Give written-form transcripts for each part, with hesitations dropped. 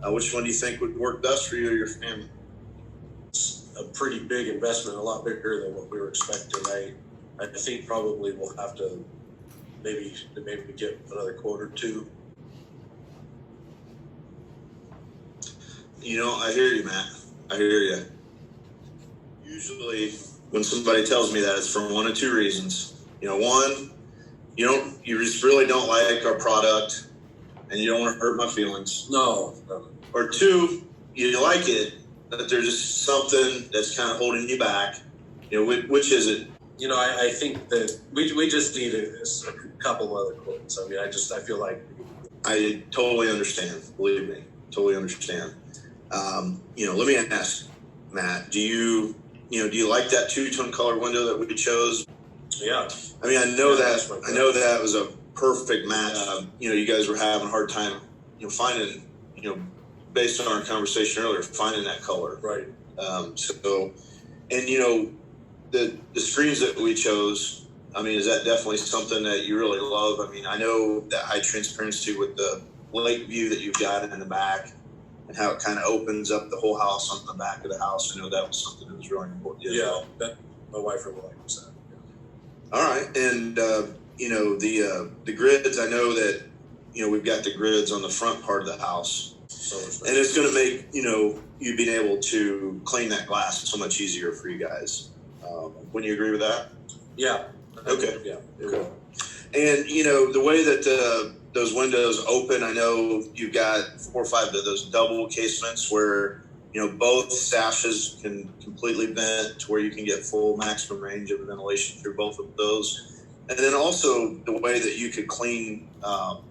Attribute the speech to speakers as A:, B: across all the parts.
A: Which one do you think would work best for you or your family?
B: It's a pretty big investment, a lot bigger than what we were expecting. I think probably we'll have to maybe get another quote or two.
A: You know, I hear you, Matt. I hear you. Usually, when somebody tells me that, it's for one of two reasons. You know, one, you just really don't like our product, and you don't want to hurt my feelings.
B: No.
A: Or two, you like it, but there's just something that's kind of holding you back. You know, which is it?
B: You know, I think that we just need a couple other quotes. I mean, I feel like
A: I totally understand. Believe me, totally understand. Let me ask, Matt, do you like that 2-tone color window that we chose?
B: Yeah.
A: I mean, I know that was a perfect match. You guys were having a hard time, finding, based on our conversation earlier, finding that color.
B: Right.
A: The screens that we chose, I mean, is that definitely something that you really love? I mean, I know that high transparency with the lake view that you've got in the back and how it kind of opens up the whole house on the back of the house. I know that was something that was really important.
B: Yeah, my wife really likes that.
A: Yeah. All right. And, the grids, I know that, we've got the grids on the front part of the house. And it's going to make, you being able to clean that glass so much easier for you guys. Wouldn't you agree with that?
B: Yeah.
A: Okay.
B: Yeah.
A: Okay. And, the way that those windows open, I know you've got 4 or 5 of those double casements where, both sashes can completely vent to where you can get full maximum range of ventilation through both of those. And then also the way that you could clean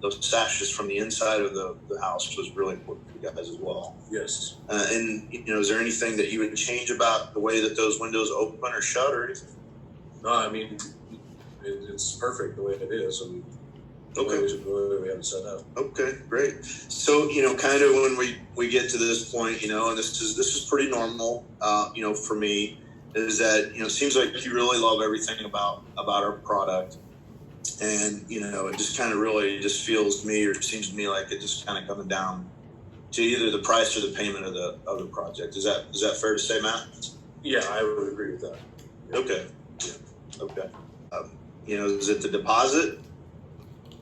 A: those sashes from the inside of the house was really important for you guys as well.
B: Yes.
A: Is there anything that you would change about the way that those windows open or shut or anything?
B: No, I mean, it's perfect the way it is. I mean,
A: okay.
B: The way we have it set up.
A: Okay, great. So, kind of when we get to this point, and this is pretty normal, for me, is that, it seems like you really love everything about our product. And, it just kind of really just feels to me, or seems to me like it just kind of coming down to either the price or the payment of the project. Is that fair to say, Matt?
B: Yeah, I would agree with that.
A: Yeah. Okay. Yeah. Okay. Is it the deposit?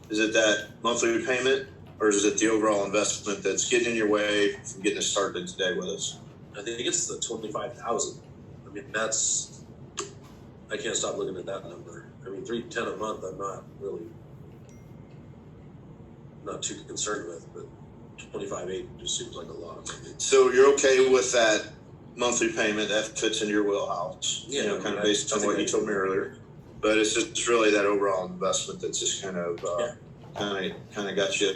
A: Is it that monthly repayment? Or is it the overall investment that's getting in your way from getting us started today with us?
B: I think it's the $25,000. I mean, I can't stop looking at that number. I mean, $310 a month, I'm not too concerned with, but $25,800 just seems like a lot.
A: So you're okay with that monthly payment that fits in your wheelhouse?
B: Yeah,
A: kind of based on what you told me earlier. But it's just really that overall investment that's just kind of got you,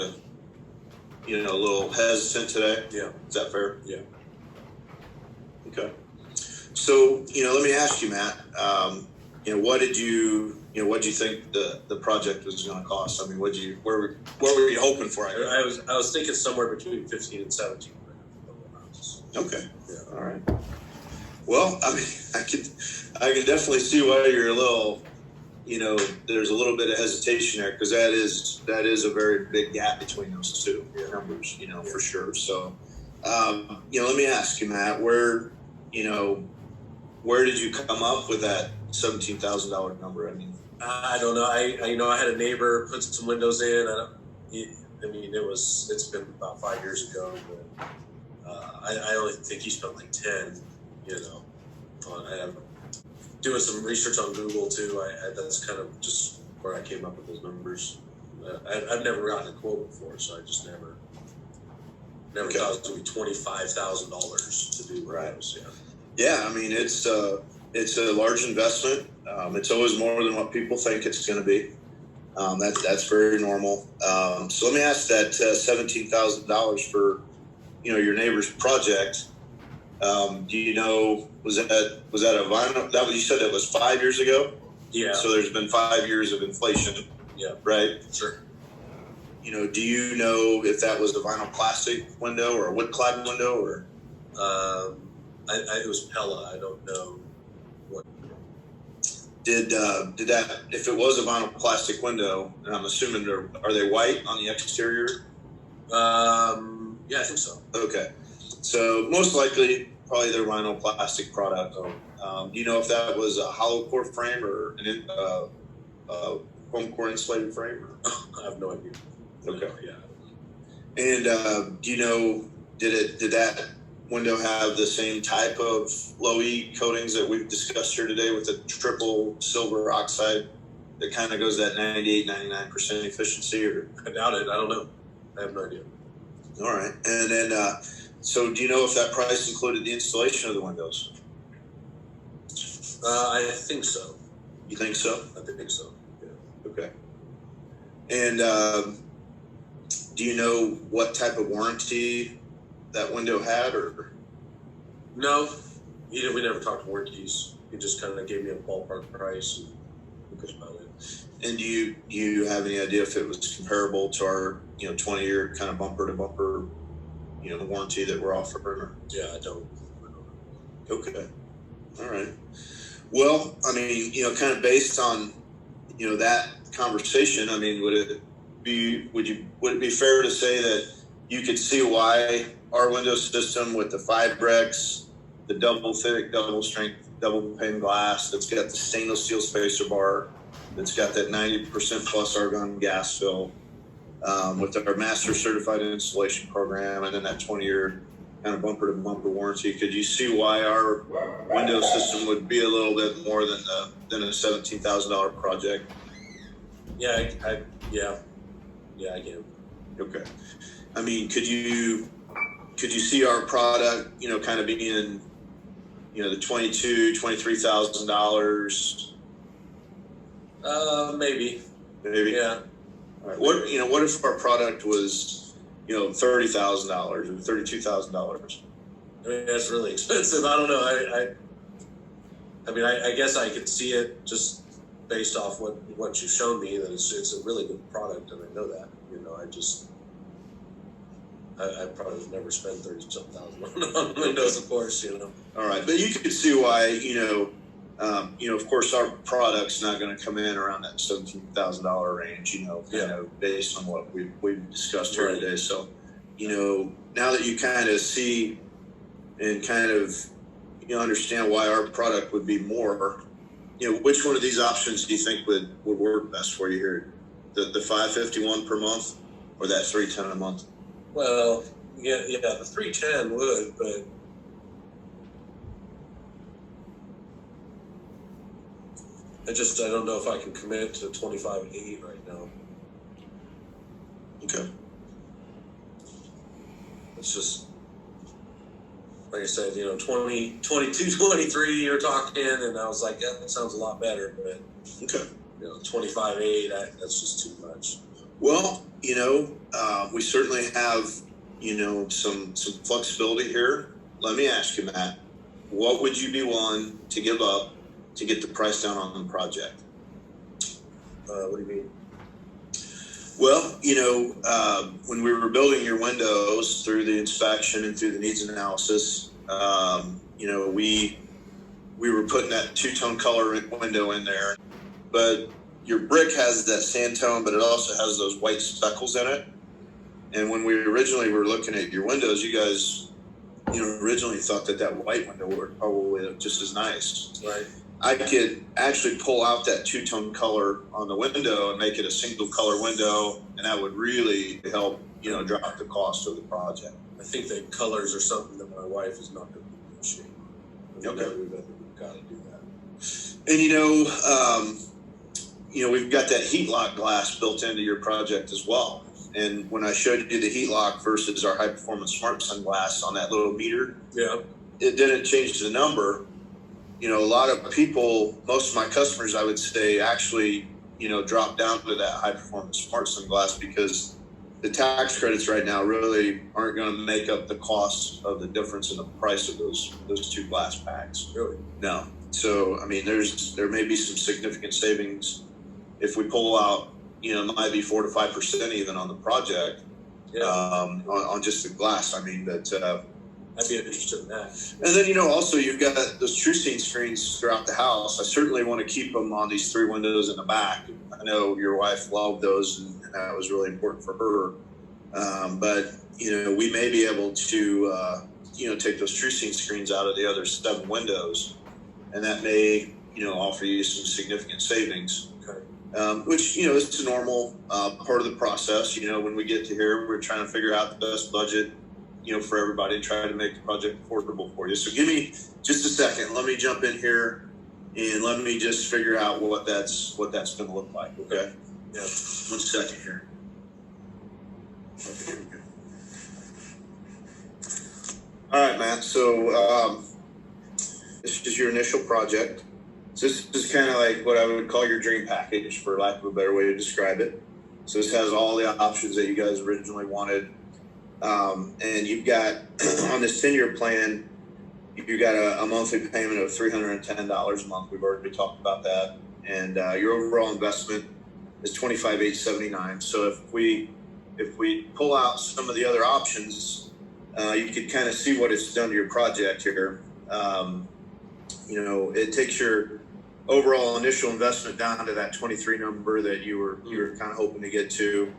A: a little hesitant today.
B: Yeah.
A: Is that fair?
B: Yeah.
A: Okay. So, let me ask you, Matt, what did you think the project was going to cost? I mean, what were you hoping for?
B: I was thinking somewhere between 15 and 17.
A: Okay.
B: Yeah.
A: All right. Well, I mean, I can definitely see why you're a little, there's a little bit of hesitation there, because that is a very big gap between those two numbers, for sure. So, let me ask you, Matt, where did you come up with that $17,000 number? I mean,
B: I don't know. I had a neighbor put some windows in. It's been about 5 years ago, but I only think he spent like 10. I'm doing some research on Google too. That's kind of just where I came up with those numbers. I've never gotten a quote before, so I just never thought it was going to be $25,000 to do windows.
A: Right. Yeah. I mean, it's a large investment. It's always more than what people think it's going to be. That's very normal. So let me ask that $17,000 for your neighbor's project. Do you know, was that a vinyl? That was, you said that was 5 years ago?
B: Yeah.
A: So there's been 5 years of inflation.
B: Yeah.
A: Right?
B: Sure.
A: Do you know if that was a vinyl plastic window or a wood clad window or?
B: It was Pella. I don't know what.
A: Did that, if it was a vinyl plastic window, and I'm assuming are they white on the exterior?
B: Yeah, I think so.
A: Okay. So most likely, probably their vinyl plastic product. Do you know if that was a hollow core frame or a foam core insulated frame?
B: I have no idea.
A: Okay.
B: No, yeah.
A: And do you know, did that window have the same type of low E coatings that we've discussed here today with the triple silver oxide that kind of goes that 98, 99% efficiency? Or
B: I doubt it. I don't know. I have no idea.
A: all right. And then, so do you know if that price included the installation of the windows?
B: I think so.
A: You think so?
B: I think so. Yeah.
A: Okay. And do you know what type of warranty that window had, or?
B: No, we never talked warranties. He just kind of gave me a ballpark price, and that's about it.
A: And do you have any idea if it was comparable to our 20-year kind of bumper to bumper warranty that we're offering? Or?
B: Yeah, I don't.
A: Okay. All right. Well, I mean, kind of based on that conversation, I mean, would it be fair to say that you could see why our window system with the Fibrex, the double thick, double strength, double pane glass that's got the stainless steel spacer bar, that's got that 90% plus argon gas fill, with our master certified installation program, and then that 20-year kind of bumper to bumper warranty, could you see why our window system would be a little bit more than a $17,000 project?
B: Yeah, I can.
A: Okay. I mean, could you see our product, kind of being in, the $23,000?
B: Maybe.
A: Maybe.
B: Yeah.
A: All right. What if our product was, $30,000 or $32,000?
B: I mean, that's really expensive. I don't know. I mean, I guess I could see it just based off what you've shown me, that it's a really good product, and I know that. I probably would never spend $30,000 on windows, of course.
A: All right, but you could see why. Of course, our product's not going to come in around that $17,000 range. Based on what we've discussed here today. So, now that you kind of see and kind of understand why our product would be more, which one of these options do you think would work best for you here? The $551 per month or that $310 a month?
B: Well, yeah, the $310 would, but I don't know if I can commit to $25.8 right now.
A: Okay.
B: It's just, like I said, 22, 23 you're talking, and I was like, yeah, that sounds a lot better, but
A: okay.
B: 25.8, that's just too much.
A: Well, we certainly have, some flexibility here. Let me ask you, Matt, what would you be willing to give up to get the price down on the project?
B: What do you mean?
A: Well, when we were building your windows through the inspection and through the needs analysis, we were putting that two-tone color window in there, but your brick has that sand tone, but it also has those white speckles in it. And when we originally were looking at your windows, you guys, originally thought that white window would probably look just as nice.
B: Right.
A: I could actually pull out that two-tone color on the window and make it a single color window, and that would really help, drop the cost of the project.
B: I think that colors are something that my wife is not going to appreciate.
A: Okay.
B: We've got to do that.
A: And we've got that heat lock glass built into your project as well. And when I showed you the heat lock versus our high performance smart sunglass on that little meter, it didn't change the number. A lot of people, most of my customers, I would say, actually, drop down to that high performance smart sunglass because the tax credits right now really aren't going to make up the cost of the difference in the price of those two glass packs.
B: Really?
A: No. So, I mean, there may be some significant savings if we pull out, it might be 4 to 5% even on the project, on just the glass. I mean, but
B: I'd be interested in that.
A: And then, also you've got those TrueScene screens throughout the house. I certainly want to keep them on these 3 windows in the back. I know your wife loved those, and that was really important for her. But, we may be able to, take those TrueScene screens out of the other 7 windows, and that may, offer you some significant savings.
B: Okay.
A: Which, is a normal part of the process. When we get to here, we're trying to figure out the best budget, for everybody and try to make the project affordable for you. So give me just a second. Let me jump in here and let me just figure out what that's going to look like. Okay.
B: Yeah.
A: 1 second here. Okay, here we go. All right, Matt. So this is your initial project. So this is kind of like what I would call your dream package, for lack of a better way to describe it. So this has all the options that you guys originally wanted. And you've got, on this 10-year plan, you've got a monthly payment of $310 a month. We've already talked about that. And your overall investment is $25,879. So if we pull out some of the other options, you could kind of see what it's done to your project here. It takes your overall initial investment down to that 23 number that you were kind of hoping to get to,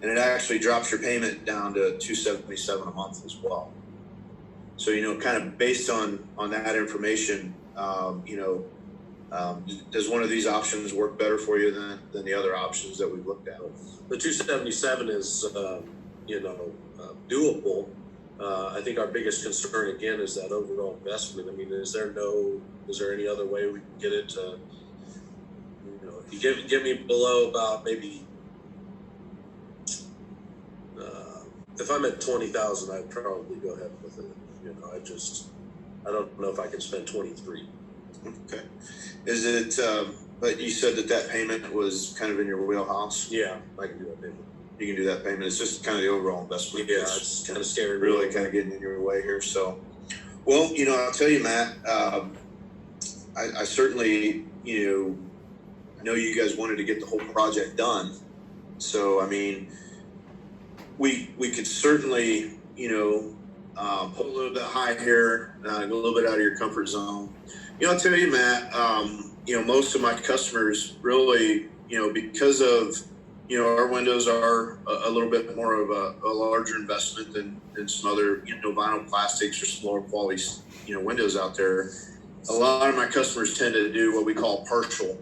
A: and it actually drops your payment down to $277 a month as well. So kind of based on that information, does one of these options work better for you than the other options that we've looked at?
B: The 277 is doable. I think our biggest concern again is that overall investment. I mean, is there any other way we can get it to, if you give me below about maybe, if I'm at 20,000, I'd probably go ahead with it. I don't know if I can spend 23.
A: Okay. Is it, but you said that payment was kind of in your wheelhouse?
B: Yeah, I can do that payment.
A: You can do that payment. It's just kind of the overall investment.
B: Yeah, it's kind of scary.
A: Really kind of getting in your way here. So, well, I'll tell you, Matt, I certainly, I know you guys wanted to get the whole project done. So, I mean, we could certainly, put a little bit high here, a little bit out of your comfort zone. I'll tell you, Matt, most of my customers really, because of, our windows are a little bit more of a larger investment than some other, vinyl plastics or smaller quality, windows out there. A lot of my customers tend to do what we call partial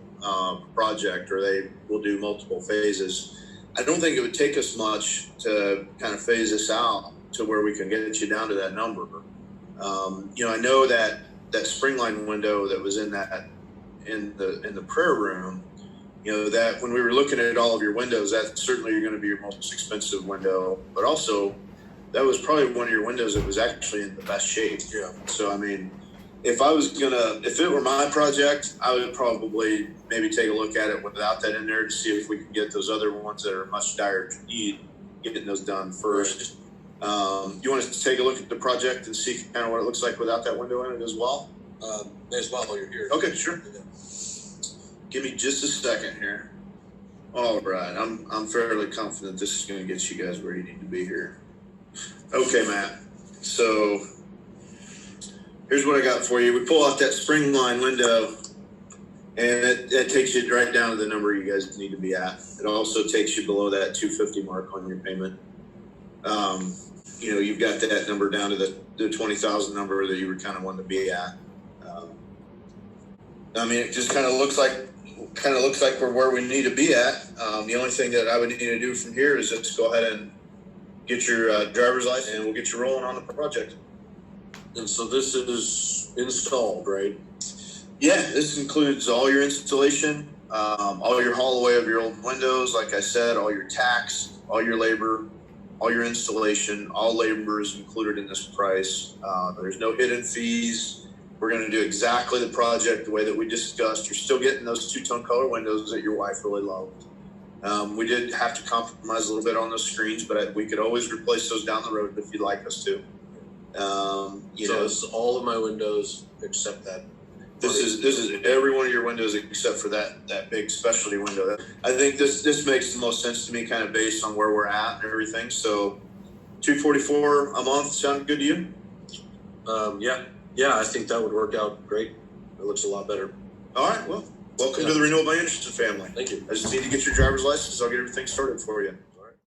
A: project, or they will do multiple phases. I don't think it would take us much to kind of phase this out to where we can get you down to that number. I know that Springline window that was in the prayer room, that when we were looking at all of your windows, that's certainly going to be your most expensive window, but also that was probably one of your windows that was actually in the best shape.
B: Yeah.
A: So, I mean, if it were my project, I would probably maybe take a look at it without that in there to see if we can get those other ones that are much dire need, getting those done first. You want us to take a look at the project and see kind of what it looks like without that window in it as well?
B: As well while you're here.
A: Okay, sure.
B: Yeah.
A: Give me just a second here. All right, I'm fairly confident this is going to get you guys where you need to be here. Okay, Matt. So here's what I got for you. We pull out that Springline window, and it takes you right down to the number you guys need to be at. It also takes you below that 250 mark on your payment. You've got that number down to the 20,000 number that you were kind of wanting to be at. I mean, it just kind of looks like we're where we need to be at. The only thing that I would need to do from here is just go ahead and get your driver's license, and we'll get you rolling on the project.
B: And so this is installed, right?
A: Yeah, this includes all your installation, all your haul away of your old windows, like I said, all your tax, all your labor, all your installation, all labor is included in this price. There's no hidden fees. We're going to do exactly the project the way that we discussed. You're still getting those two-tone color windows that your wife really loved. We did have to compromise a little bit on those screens, but we could always replace those down the road if you'd like us to.
B: It's all of my windows except that.
A: This is every one of your windows except for that big specialty window. I think this makes the most sense to me, kind of based on where we're at and everything. So, $244 a month sound good to you?
B: Yeah, I think that would work out great. It looks a lot better.
A: All right. Well, welcome to the Renewal by Anderson family.
B: Thank you.
A: I just need to get your driver's license. I'll get everything started for you.